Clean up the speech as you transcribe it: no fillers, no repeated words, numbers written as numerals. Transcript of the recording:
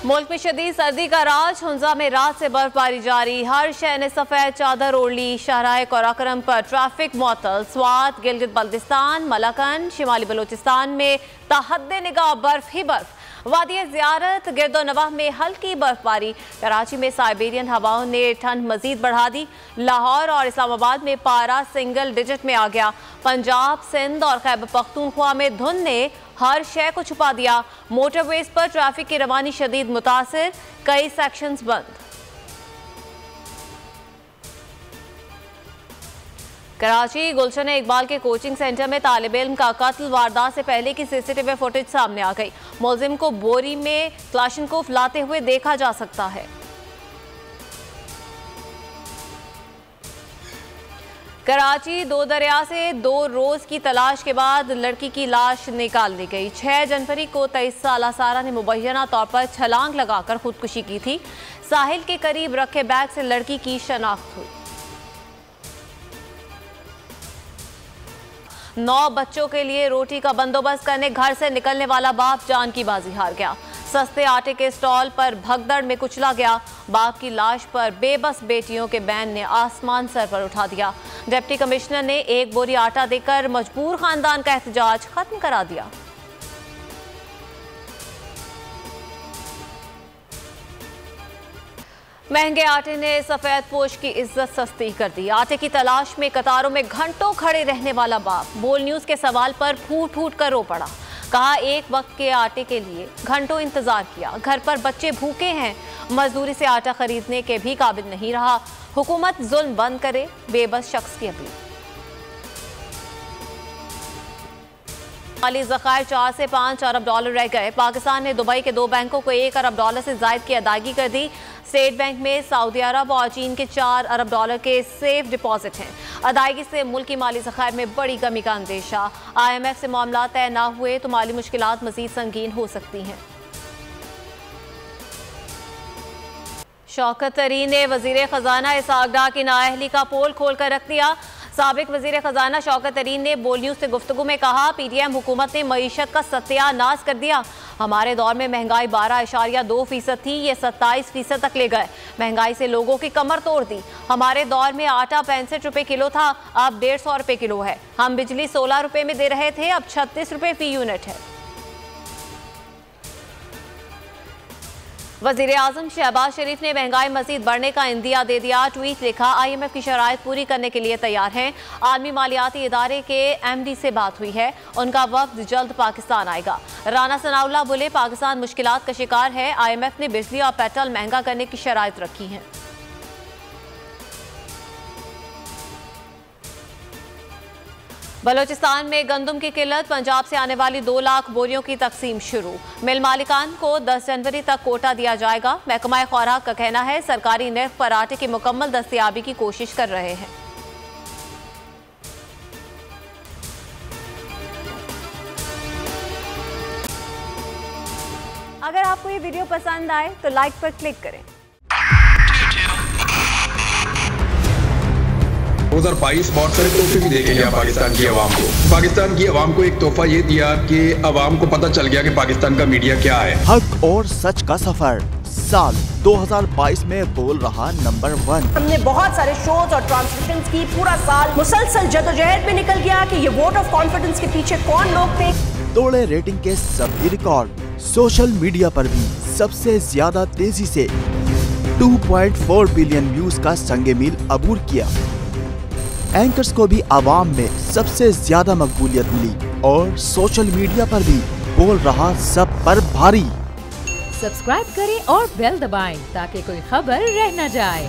मुल्क में शदीद सर्दी का राज। हुंजा में रात से बर्फबारी जारी। हर शहर ने सफेद चादर ओढ़ ली। शाहराह कराकरम पर ट्रैफिक मुअत्तल। स्वात, गिलगित बल्तिस्तान, मलाकन, शिमाली बलोचिस्तान में ताहद्दे निगाह बर्फ ही बर्फ। वादी ज़ियारत, गिरदो नवाह में हल्की बर्फबारी। कराची में साइबेरियन हवाओं ने ठंड मजीद बढ़ा दी। लाहौर और इस्लामाबाद में पारा सिंगल डिजिट में आ गया। पंजाब, सिंध और खैबर पख्तूनख्वा में धुंध ने हर शय को छुपा दिया। मोटरवेज पर ट्रैफिक की रवानी शदीद मुतासिर, कई सेक्शंस बंद। कराची गुलशन इकबाल के कोचिंग सेंटर में तालिब इल्म का कत्ल। वारदात से पहले की सीसीटीवी फुटेज सामने आ गई। मुलजिम को बोरी में क्लाशनकोफ लाते हुए देखा जा सकता है। कराची दो दरिया से 2 रोज की तलाश के बाद लड़की की लाश निकाल ली गई। 6 जनवरी को 23 साला सारा ने मुबैना तौर पर छलांग लगाकर खुदकुशी की थी। साहिल के करीब रखे बैग से लड़की की शनाख्त हुई। 9 बच्चों के लिए रोटी का बंदोबस्त करने घर से निकलने वाला बाप जान की बाजी हार गया। सस्ते आटे के स्टॉल पर भगदड़ में कुचला गया। बाप की लाश पर बेबस बेटियों के बैन ने आसमान सर पर उठा दिया। डिप्टी कमिश्नर ने 1 बोरी आटा देकर मजबूर खानदान का एहतजाज खत्म करा दिया। महंगे आटे ने सफेद पोश की इज्जत सस्ती कर दी। आटे की तलाश में कतारों में घंटों खड़े रहने वाला बाप बोल न्यूज के सवाल पर फूट फूट कर रो पड़ा। कहा, एक वक्त के आटे के लिए घंटों इंतजार किया। घर पर बच्चे भूखे हैं, मजदूरी से आटा खरीदने के भी काबिल नहीं रहा। हुकूमत जुल्म बंद करे, बेबस शख्स की अपील। माली ज़खायर 4 से 5 अरब डॉलर रह गए। पाकिस्तान ने दुबई के 2 बैंकों को 1 अरब डॉलर से जायद की अदायगी कर दी। स्टेट बैंक में सऊदी अरब और चीन के 4 अरब डॉलर के सेफ डिपॉजिट हैं। अदायगी से मुल्की माली ज़खायर में बड़ी कमी का अंदेशा। IMF से मामला तय न हुए तो माली मुश्किलात मजीद संगीन हो सकती हैं। शौकत तरीन ने वजीर खजाना इसहाक डार की नाअहली का पोल खोल कर रख दिया। साबिक वजीर खजाना शौकत तरीन ने बोल न्यूज से गुफ्तगू में कहा, PTM हुकूमत ने मईशत का सत्यानाश कर दिया। हमारे दौर में महंगाई 12.2% थी, ये 27% तक ले गए। महंगाई से लोगों की कमर तोड़ दी। हमारे दौर में आटा 65 रुपए किलो था, अब 150 रुपए किलो है। हम बिजली 16 रुपए में दे रहे थे, अब 36 रुपए फी यूनिट है। वज़ीर आज़म शहबाज शरीफ ने महंगाई मजीद बढ़ने का इंदिया दे दिया। ट्वीट लिखा, IMF की शराइत पूरी करने के लिए तैयार हैं। आलमी मालियाती इदारे के MD से बात हुई है, उनका वफ्द जल्द पाकिस्तान आएगा। राना सनाउल्लाह बोले, पाकिस्तान मुश्किलात का शिकार है। IMF ने बिजली और पेट्रोल महंगा करने की शराइत रखी है। बलोचिस्तान में गंदम की किल्लत। पंजाब से आने वाली 2 लाख बोरियों की तकसीम शुरू। मिल मालिकान को 10 जनवरी तक कोटा दिया जाएगा। महकमा खुराक का कहना है, सरकारी निर्ख पर आटे की मुकम्मल दस्तयाबी की कोशिश कर रहे हैं। अगर आपको ये वीडियो पसंद आए तो लाइक पर क्लिक करें। 2022 बहुत सारे तोहफे भी देखे गया पाकिस्तान की आवाम को। पाकिस्तान की आवाम को एक तोहफा ये दिया कि आवाम को पता चल गया कि पाकिस्तान का मीडिया क्या है। हक और सच का सफर साल 2022 में बोल रहा नंबर 1। हमने बहुत सारे शोज और ट्रांसमिशंस की। पूरा साल मुसलसल जदोजहद में निकल गया कि ये वोट ऑफ कॉन्फिडेंस के पीछे कौन लोग थे। तोड़े रेटिंग के सभी रिकॉर्ड। सोशल मीडिया पर भी सबसे ज्यादा तेजी से 2.4 बिलियन व्यूज का संगे मील अबूर किया। एंकर्स को भी आवाम में सबसे ज्यादा मकबूलियत मिली और सोशल मीडिया पर भी बोल रहा सब पर भारी। सब्सक्राइब करें और बेल दबाएं ताकि कोई खबर रह न जाए।